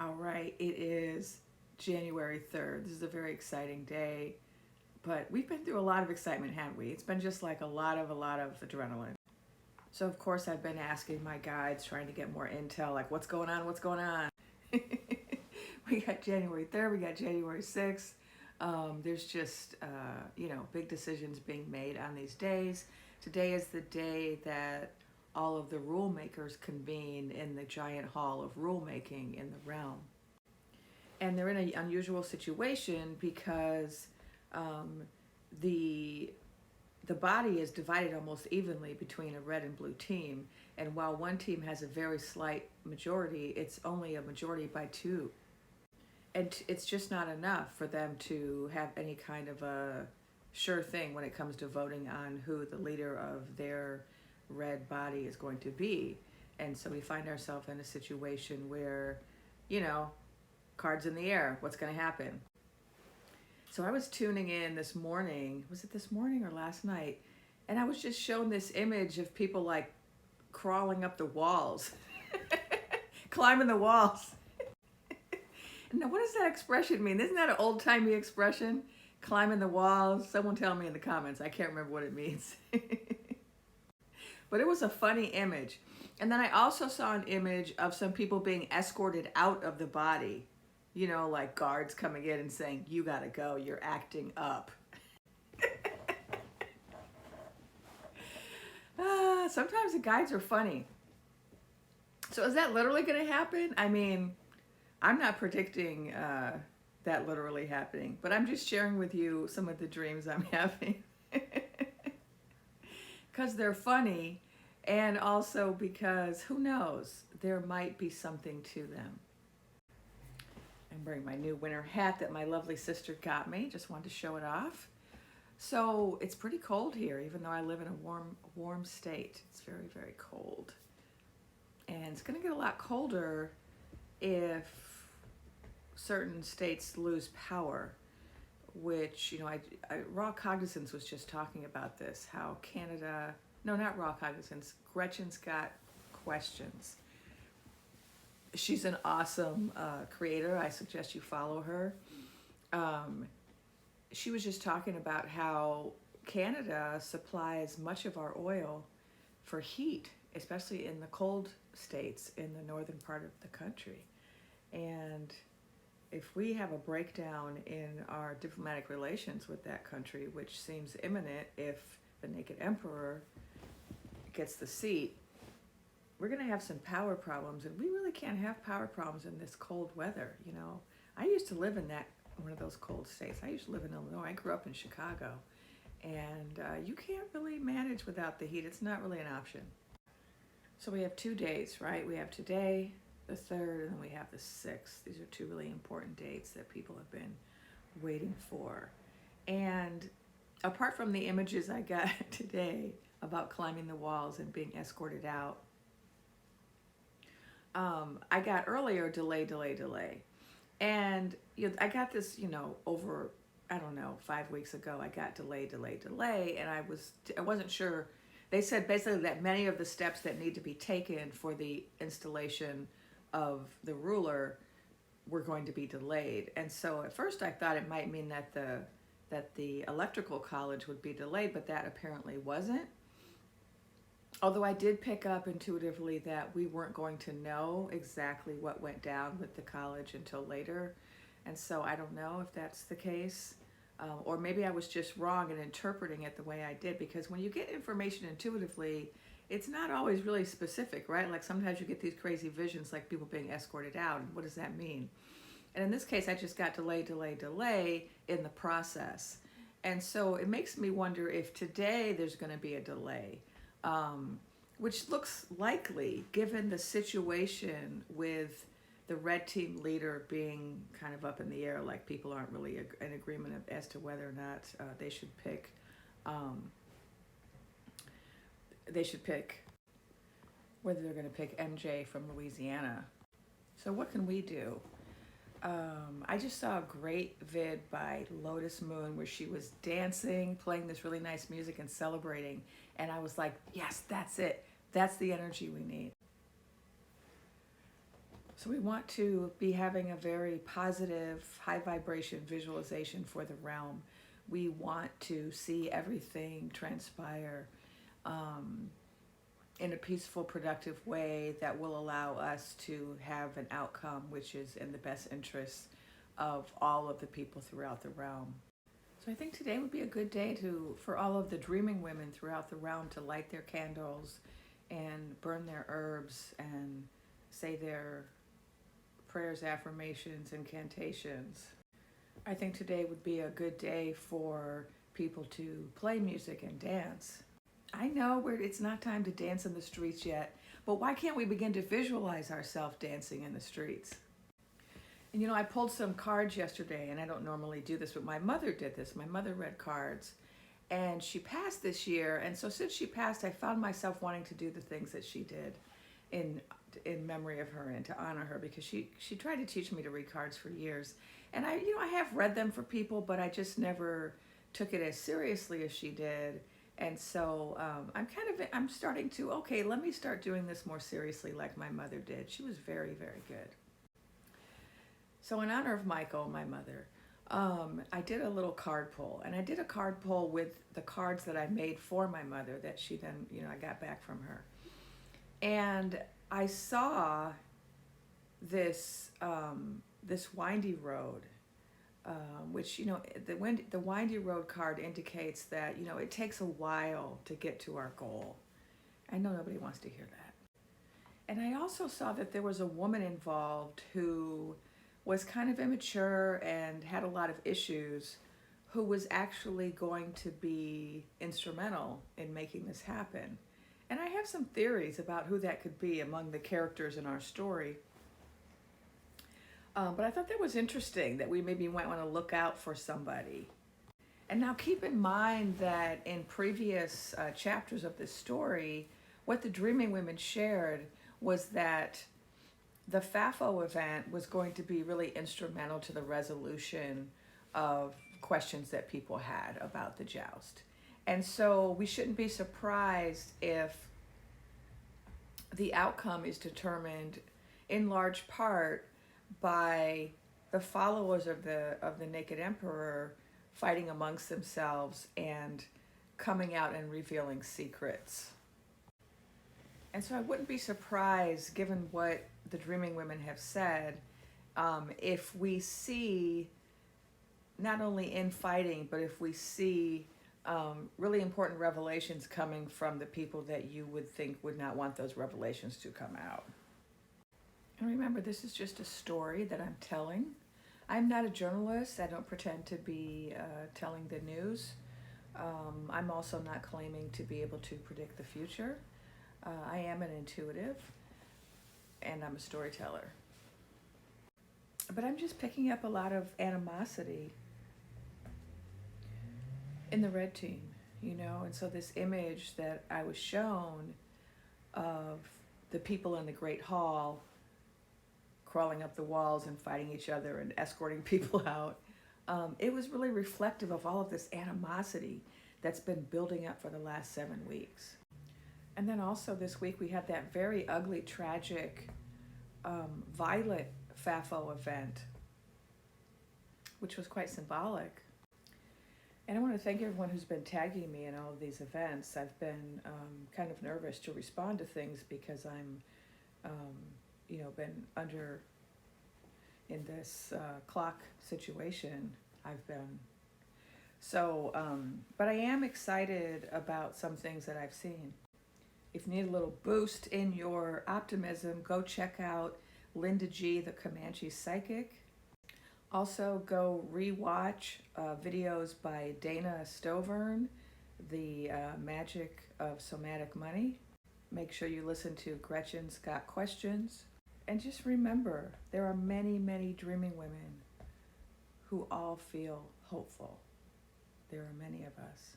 All right, it is January 3rd. This is a very exciting day, but we've been through a lot of excitement, haven't we? It's been just like a lot of adrenaline. So of course I've been asking my guides, trying to get more intel, like what's going on, what's going on? We got January 3rd, we got January 6th. There's just, big decisions being made on these days. Today is the day that all of the rule makers convene in the giant hall of rulemaking in the realm. And they're in an unusual situation because the body is divided almost evenly between a red and blue team. And while one team has a very slight majority, it's only a majority by two. And it's just not enough for them to have any kind of a sure thing when it comes to voting on who the leader of their red body is going to be. And so we find ourselves in a situation where, cards in the air, what's going to happen? So I was tuning in this morning, was it this morning or last night? And I was just shown this image of people like crawling up the walls, climbing the walls. Now, what does that expression mean? Isn't that an old-timey expression? Climbing the walls? Someone tell me in the comments. I can't remember what it means. But it was a funny image. And then I also saw an image of some people being escorted out of the body. Like guards coming in and saying, you gotta go, you're acting up. Sometimes the guides are funny. So is that literally gonna happen? I mean, I'm not predicting that literally happening, but I'm just sharing with you some of the dreams I'm having. Because they're funny, and also because, who knows, there might be something to them. I'm wearing my new winter hat that my lovely sister got me. Just wanted to show it off. So it's pretty cold here, even though I live in a warm state. It's very, very cold. And it's going to get a lot colder if certain states lose power, which, Raw Cognizance was just talking about this, how Canada, no, not Raw Cognizance, Gretchen's Got Questions. She's an awesome creator. I suggest you follow her. She was just talking about how Canada supplies much of our oil for heat, especially in the cold states in the northern part of the country. And if we have a breakdown in our diplomatic relations with that country, which seems imminent if the Naked Emperor gets the seat, we're going to have some power problems, and we really can't have power problems in this cold weather. I used to live in one of those cold states. I used to live in Illinois. I grew up in Chicago, and you can't really manage without the heat. It's not really an option. So we have 2 days, right? We have today, the 3rd, and then we have the 6th. These are 2 really important dates that people have been waiting for. And apart from the images I got today about climbing the walls and being escorted out, I got earlier delay. And I got this, over, 5 weeks ago, I got delay. And I wasn't sure. They said basically that many of the steps that need to be taken for the installation of the ruler were going to be delayed. And so at first I thought it might mean that the electrical college would be delayed, but that apparently wasn't. Although I did pick up intuitively that we weren't going to know exactly what went down with the college until later. And so I don't know if that's the case. Or maybe I was just wrong in interpreting it the way I did, because when you get information intuitively, it's not always really specific, right? Like sometimes you get these crazy visions like people being escorted out. And what does that mean? And in this case, I just got delay in the process. And so it makes me wonder if today there's going to be a delay, which looks likely given the situation with the red team leader being kind of up in the air, like people aren't really in agreement as to whether or not they should pick whether they're going to pick MJ from Louisiana. So what can we do? I just saw a great vid by Lotus Moon where she was dancing, playing this really nice music and celebrating. And I was like, yes, that's it. That's the energy we need. So we want to be having a very positive, high vibration visualization for the realm. We want to see everything transpire um, in a peaceful, productive way that will allow us to have an outcome which is in the best interest of all of the people throughout the realm. So I think today would be a good day for all of the dreaming women throughout the realm to light their candles and burn their herbs and say their prayers, affirmations, incantations. I think today would be a good day for people to play music and dance. I know it's not time to dance in the streets yet, but why can't we begin to visualize ourselves dancing in the streets? And you know, I pulled some cards yesterday, and I don't normally do this, but my mother did this. My mother read cards, and she passed this year. And so since she passed, I found myself wanting to do the things that she did in memory of her and to honor her, because she tried to teach me to read cards for years. And I have read them for people, but I just never took it as seriously as she did. And so I'm starting to, okay, let me start doing this more seriously like my mother did. She was very, very good. So in honor of Michael, my mother, I did a little card pull, and I did a card pull with the cards that I made for my mother that she then, I got back from her. And I saw this this windy road, which the windy road card indicates that it takes a while to get to our goal. I know nobody wants to hear that. And I also saw that there was a woman involved who was kind of immature and had a lot of issues, who was actually going to be instrumental in making this happen. And I have some theories about who that could be among the characters in our story. But I thought that was interesting that we maybe might want to look out for somebody. And now keep in mind that in previous chapters of this story, what the Dreaming Women shared was that the FAFO event was going to be really instrumental to the resolution of questions that people had about the joust. And so we shouldn't be surprised if the outcome is determined in large part by the followers of the Naked Emperor fighting amongst themselves and coming out and revealing secrets. And so I wouldn't be surprised, given what the Dreaming Women have said, if we see, not only infighting, but if we see really important revelations coming from the people that you would think would not want those revelations to come out. And remember, this is just a story that I'm telling. I'm not a journalist. I don't pretend to be telling the news. I'm also not claiming to be able to predict the future. I am an intuitive, and I'm a storyteller. But I'm just picking up a lot of animosity in the red team, and so this image that I was shown of the people in the Great Hall crawling up the walls and fighting each other and escorting people out, it was really reflective of all of this animosity that's been building up for the last 7 weeks. And then also this week we had that very ugly, tragic, violent FAFO event, which was quite symbolic. And I want to thank everyone who's been tagging me in all of these events. I've been kind of nervous to respond to things because I'm, been in this clock situation I've been. So, but I am excited about some things that I've seen. If you need a little boost in your optimism, go check out Linda G, the Comanche Psychic. Also, go rewatch videos by Dana Stovern, The Magic of Somatic Money. Make sure you listen to Gretchen's Got Questions. And just remember, there are many, many dreaming women who all feel hopeful. There are many of us.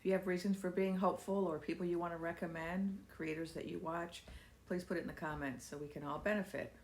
If you have reasons for being hopeful or people you want to recommend, creators that you watch, please put it in the comments so we can all benefit.